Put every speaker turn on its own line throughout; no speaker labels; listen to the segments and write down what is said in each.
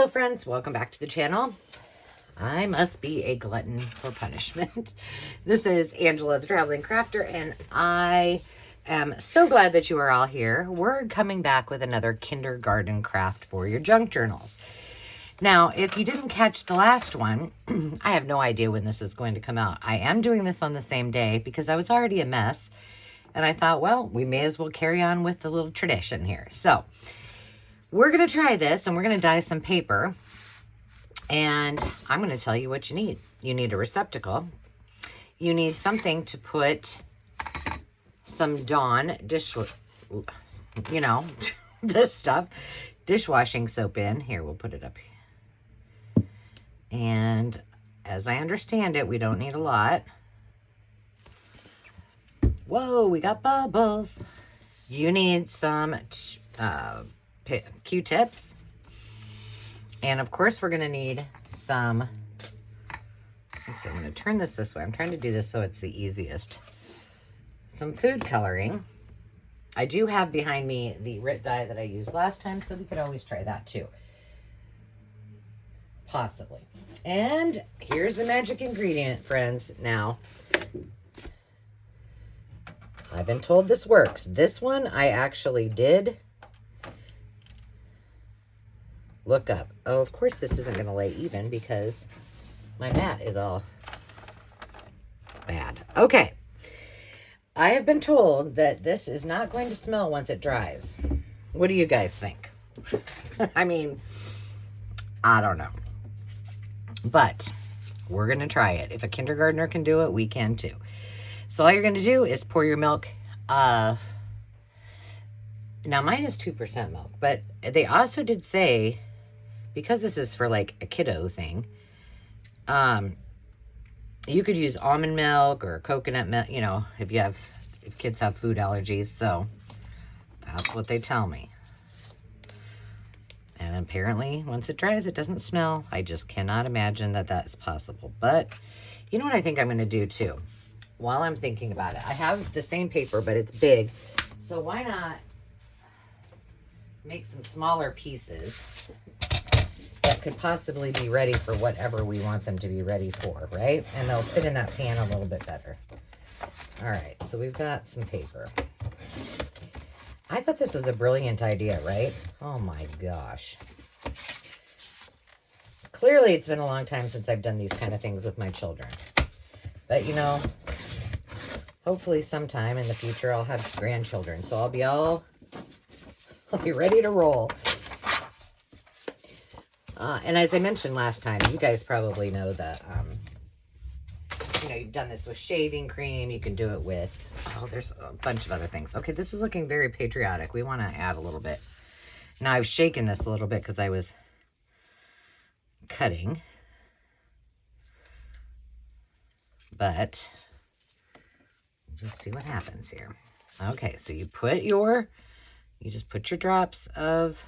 Hello friends, welcome back to the channel. I must be a glutton for punishment. This is Angela, the Traveling Crafter, and I am so glad that you are all here. We're coming back with another kindergarten craft for your junk journals. Now, if you didn't catch the last one, I have no idea when this is going to come out. I am doing this on the same day because I was already a mess, and I thought, well, we may as well carry on with the little tradition here. So, we're going to try this, and we're going to dye some paper, and I'm going to tell you what you need. You need a receptacle. You need something to put some Dawn this stuff, dishwashing soap in. Here, we'll put it up here. And as I understand it, we don't need a lot. Whoa, we got bubbles. You need some Q-tips, and of course we're going to need some, let's see, I'm going to turn this way. I'm trying to do this so it's the easiest. Some food coloring. I do have behind me the Rit dye that I used last time, so we could always try that too, possibly. And here's the magic ingredient, friends. Now, I've been told this works. This one I actually did look up. Oh, of course this isn't going to lay even because my mat is all bad. Okay. I have been told that this is not going to smell once it dries. What do you guys think? I mean, I don't know. But we're going to try it. If a kindergartner can do it, we can too. So all you're going to do is pour your milk. Now mine is 2% milk, but they also did say, because this is for like a kiddo thing, you could use almond milk or coconut milk, you know, if kids have food allergies. So that's what they tell me. And apparently once it dries, it doesn't smell. I just cannot imagine that that's possible. But you know what I think I'm going to do too? While I'm thinking about it, I have the same paper, but it's big. So why not make some smaller pieces that could possibly be ready for whatever we want them to be ready for, right? And they'll fit in that pan a little bit better. All right, so we've got some paper. I thought this was a brilliant idea, right? Oh my gosh. Clearly, it's been a long time since I've done these kind of things with my children. But, you know, hopefully sometime in the future I'll have grandchildren. So I'll be ready to roll. And as I mentioned last time, you guys probably know that, you know, you've done this with shaving cream. You can do it with, oh, there's a bunch of other things. Okay, this is looking very patriotic. We want to add a little bit. Now, I've shaken this a little bit because I was cutting. But just see what happens here. Okay, so you just put your drops of,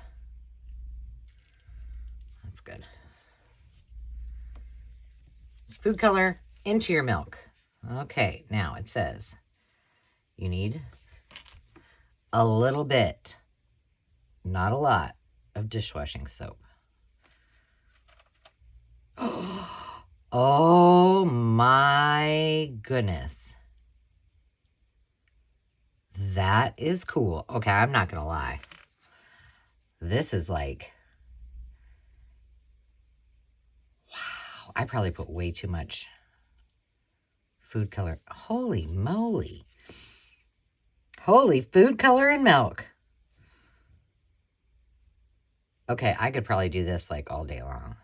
that's good, food color into your milk. Okay, now it says you need a little bit, not a lot, of dishwashing soap. Oh my goodness. That is cool. Okay, I'm not going to lie. This is like, wow. I probably put way too much food color. Holy moly. Holy food color and milk. Okay, I could probably do this like all day long.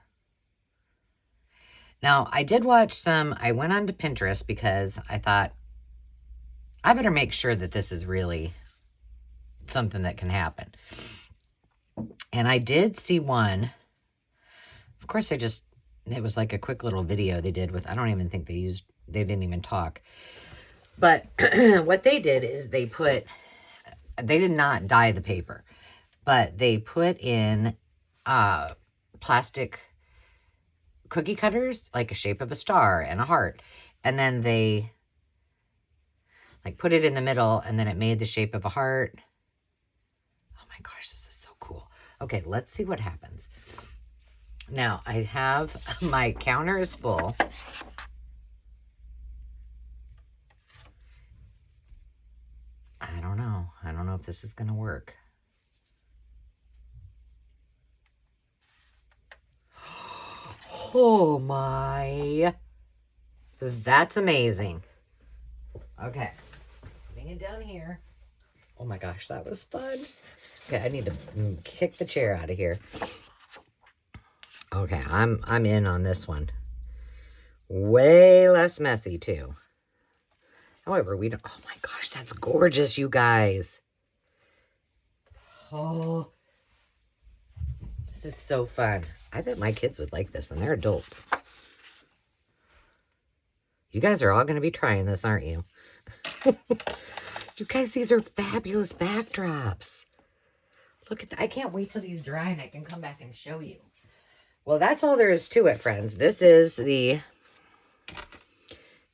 Now, I did watch I went on to Pinterest because I thought, I better make sure that this is really something that can happen. And I did see one. Of course, it was like a quick little video they did with, I don't even think they didn't even talk. But what they did is they did not dye the paper, but they put in plastic cookie cutters, like a shape of a star and a heart. And then they like put it in the middle, and then it made the shape of a heart. Oh my gosh, this is so cool. Okay, let's see what happens. Now, I have, my counter is full. I don't know. I don't know if this is going to work. Oh my. That's amazing. Okay. Putting it down here. Oh my gosh, that was fun. Okay, I need to kick the chair out of here. Okay, I'm in on this one. Way less messy too. However, we don't. Oh my gosh, that's gorgeous, you guys. Oh, this is so fun. I bet my kids would like this, and they're adults. You guys are all going to be trying this, aren't you? You guys, these are fabulous backdrops. Look at that. I can't wait till these dry and I can come back and show you. Well, that's all there is to it, friends. This is the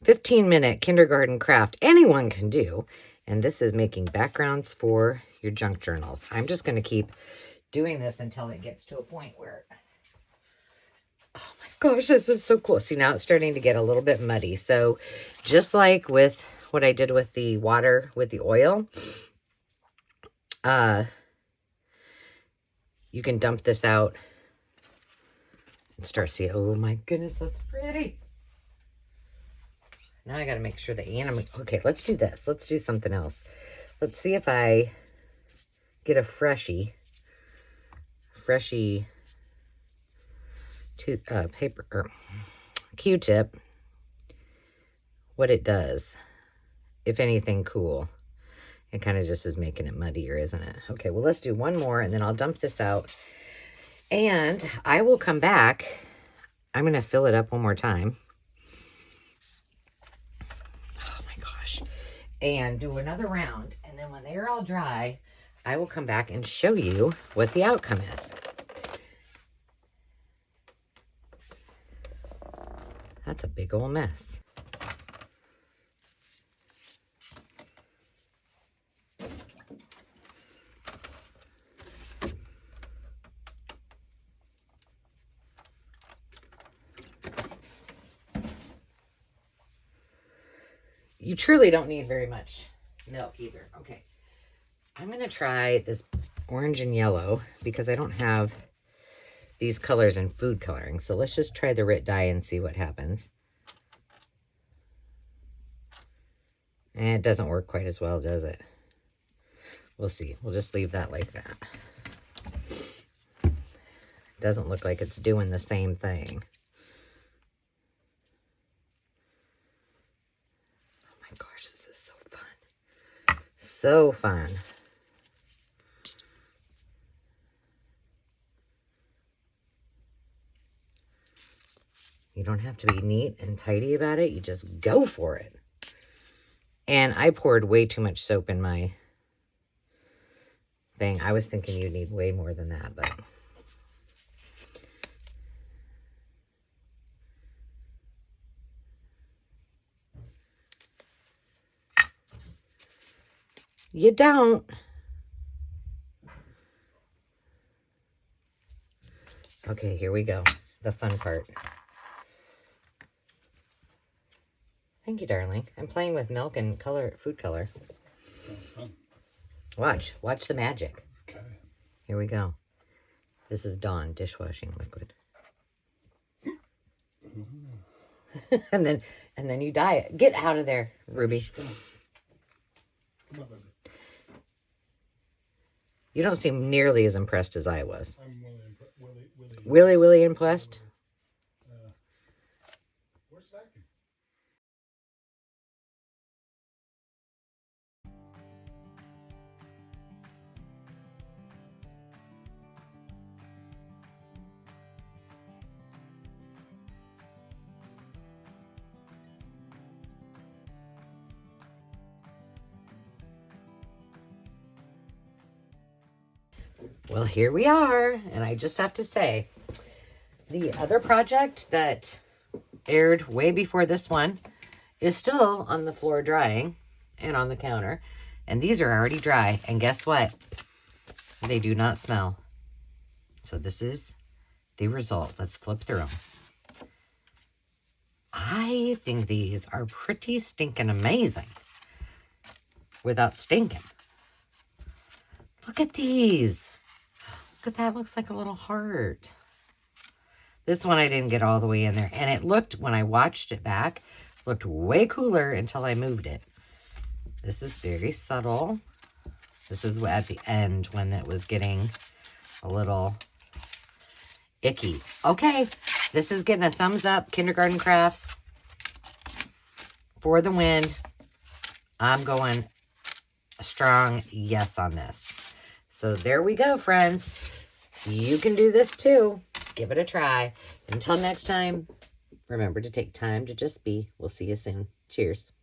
15-minute kindergarten craft anyone can do. And this is making backgrounds for your junk journals. I'm just going to keep doing this until it gets to a point where... Oh my gosh, this is so cool. See, now it's starting to get a little bit muddy. So just like with what I did with the water, with the oil, you can dump this out and start seeing. Oh my goodness, that's pretty. Now I got to make sure the animal... Okay, let's do this. Let's do something else. Let's see if I get a freshie paper or Q-tip, what it does, if anything cool. It kind of just is making it muddier, isn't it? Okay, well, let's do one more, and then I'll dump this out. And I will come back. I'm going to fill it up one more time. Oh, my gosh. And do another round. And then when they're all dry, I will come back and show you what the outcome is. That's a big old mess. You truly don't need very much milk either. Okay. I'm going to try this orange and yellow because I don't have these colors in food coloring. So let's just try the Rit dye and see what happens. And it doesn't work quite as well, does it? We'll see. We'll just leave that like that. Doesn't look like it's doing the same thing. Oh my gosh, this is so fun. So fun. You don't have to be neat and tidy about it. You just go for it. And I poured way too much soap in my thing. I was thinking you'd need way more than that, but... You don't. Okay, here we go. The fun part. Thank you, darling. I'm playing with milk and food color.
Sounds fun.
Watch the magic.
Okay.
Here we go. This is Dawn dishwashing liquid. and then you dye it. Get out of there, Ruby.
Come on, baby.
You don't seem nearly as impressed as I was.
I'm
Willy impressed?
Where's vacuum?
Well, here we are. And I just have to say, the other project that aired way before this one is still on the floor drying and on the counter. And these are already dry. And guess what? They do not smell. So this is the result. Let's flip through them. I think these are pretty stinking amazing. Without stinking. Look at these. Look at that. Looks like a little heart. This one I didn't get all the way in there. And it looked, when I watched it back, looked way cooler until I moved it. This is very subtle. This is at the end when it was getting a little icky. Okay, this is getting a thumbs up. Kindergarten Crafts for the win. I'm going a strong yes on this. So there we go, friends. You can do this too. Give it a try. Until next time, remember to take time to just be. We'll see you soon. Cheers.